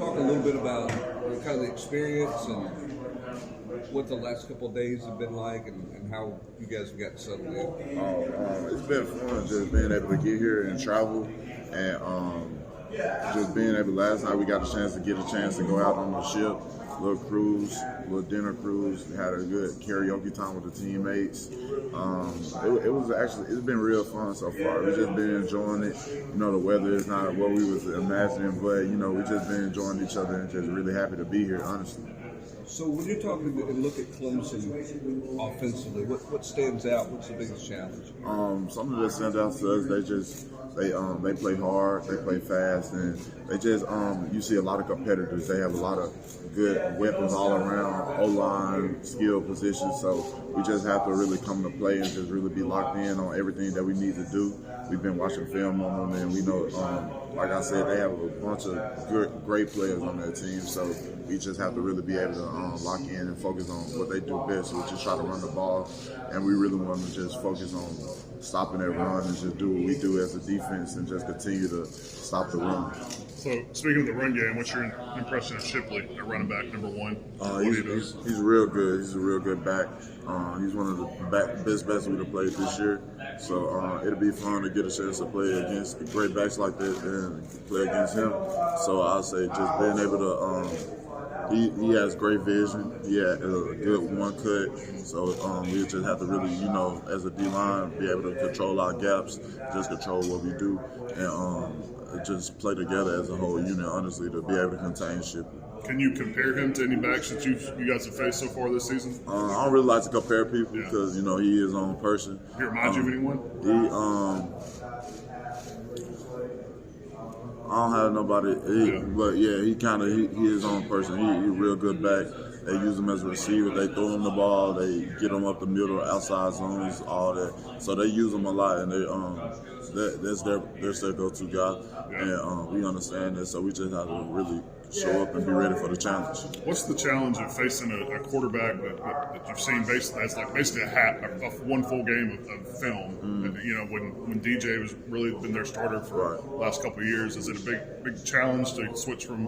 talk a little bit about kind of the experience and what the last couple of days have been like and how you guys have gotten settled in? It's been fun just being able to get here and travel and just being able. Last night we got a chance to go out on the ship, little cruise, little dinner cruise. We had a good karaoke time with the teammates. It's been real fun so far. We just been enjoying it. You know, the weather is not what we was imagining, but you know, we just been enjoying each other and just really happy to be here, honestly. So when you're talking and look at Clemson offensively, what stands out? What's the biggest challenge? Something that stands out to us, they play hard, they play fast, and they just you see a lot of competitors. They have a lot of good weapons all around, O-line, skill positions. So we just have to really come to play and just really be locked in on everything that we need to do. We've been watching film on them, and we know, like I said, they have a bunch of great players on their team. So we just have to really be able to lock in and focus on what they do best, which is try to run the ball. And we really want to just focus on stopping that run and just do what we do as a defense and just continue to stop the run. So, speaking of the run game, what's your impression of Shipley at running back number one? He's real good. He's a real good back. He's one of the best backs we've played this year. So it'll be fun to get a chance to play against great backs like that and play against him. So I'll say just being able to he has great vision. He had a good one cut. So we just have to really, you know, as a D-line, be able to control our gaps, just control what we do, and just play together as a whole unit, honestly, to be able to contain Shipley. Can you compare him to any backs that you guys have faced so far this season? I don't really like to compare people because, you know, he is his own person. He remind you of anyone? I don't have nobody, but yeah, he his own person. He a real good back. They use him as a receiver. They throw him the ball. They get him up the middle, outside zones, all that. So they use him a lot, and that's their go-to guy. And we understand that, so we just have to really show up and be ready for the challenge. What's the challenge of facing a quarterback that you've seen basically a one full game of film? Mm. You know, when DJ was really been their starter for the last couple of years, is it a big challenge to switch from,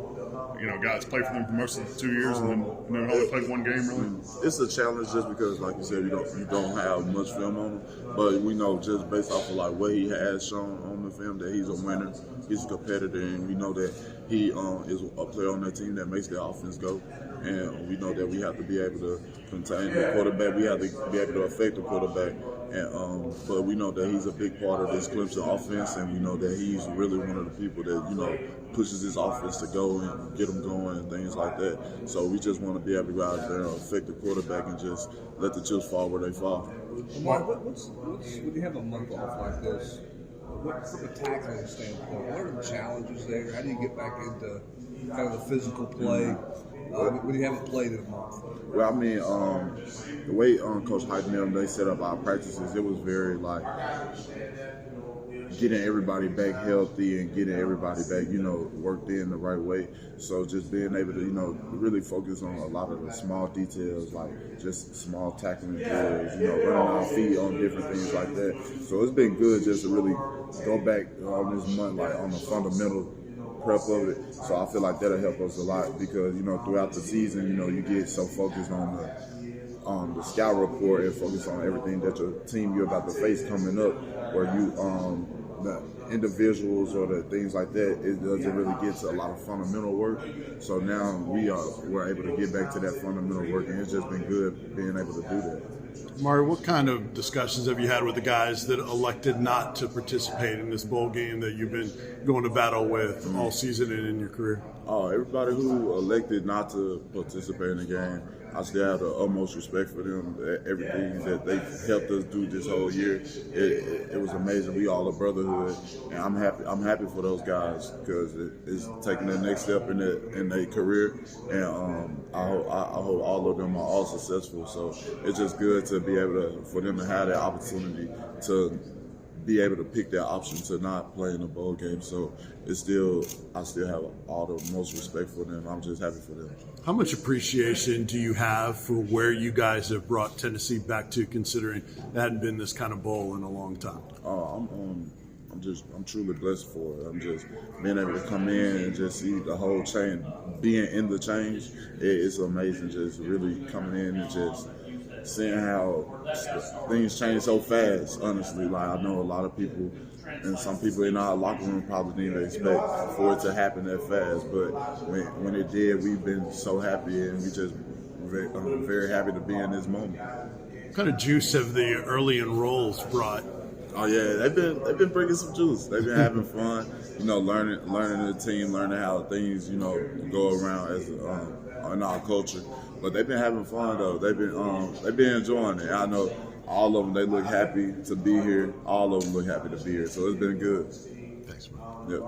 you know, guys play for them for most of the 2 years and then only played one game really? It's a challenge just because, like you said, you don't have much film on him, but we know just based off of like what he has shown on the film that he's a winner, he's a competitor, and we know that he is a player on that team that makes the offense go. And we know that we have to be able to contain the quarterback. We have to be able to affect the quarterback. And but we know that he's a big part of this Clemson offense, and we know that he's really one of the people that, you know, pushes his offense to go and get them going and things like that. So we just want to be able to go out there and affect the quarterback and just let the chips fall where they fall. What's when you have a month off like this? From a tackling standpoint, what are the challenges there? How do you get back into kind of the physical play when you haven't played in a month? Well, I mean, the way Coach Hyde and them, they set up our practices, it was very like getting everybody back healthy and getting everybody back, you know, worked in the right way. So just being able to, you know, really focus on a lot of the small details, like just small tackling drills, you know, running our feet on different things like that. So it's been good just to really go back on this month, like on the fundamental prep of it. So I feel like that'll help us a lot because, you know, throughout the season, you know, you get so focused on the scout report and focus on everything that your team you're about to face coming up, where you the individuals or the things like that, it doesn't really get to a lot of fundamental work. So now we're able to get back to that fundamental work, and it's just been good being able to do that. Omari, what kind of discussions have you had with the guys that elected not to participate in this bowl game that you've been going to battle with all season and in your career? Everybody who elected not to participate in the game, I still have the utmost respect for them. Everything that they helped us do this whole year, it was amazing. We all a brotherhood, and I'm happy for those guys because it's taking the next step in their career, and I hope all of them are all successful. So it's just good to be able for them to have that opportunity to be able to pick their option to not play in a bowl game. So I still have all the most respect for them. I'm just happy for them. How much appreciation do you have for where you guys have brought Tennessee back to, considering there hadn't been this kind of bowl in a long time? I'm truly blessed for it. I'm just being able to come in and just see the whole change, being in the change. It's amazing. Just really coming in and just seeing how things change so fast. Honestly, like I know a lot of people and some people in our locker room probably didn't even expect for it to happen that fast. But when it did, we've been so happy, and we just very happy to be in this moment. What kind of juice have the early enrolls brought? Oh yeah, they've been bringing some juice. They've been having fun, learning the team, learning how things go around as in our culture. But they've been having fun though. They've been enjoying it. I know all of them. They look happy to be here. All of them look happy to be here. So it's been good. Thanks, man. Yep.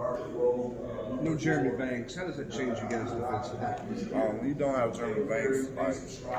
No Jeremy Banks. How does that change you guys defensively? When you don't have Jeremy Banks, like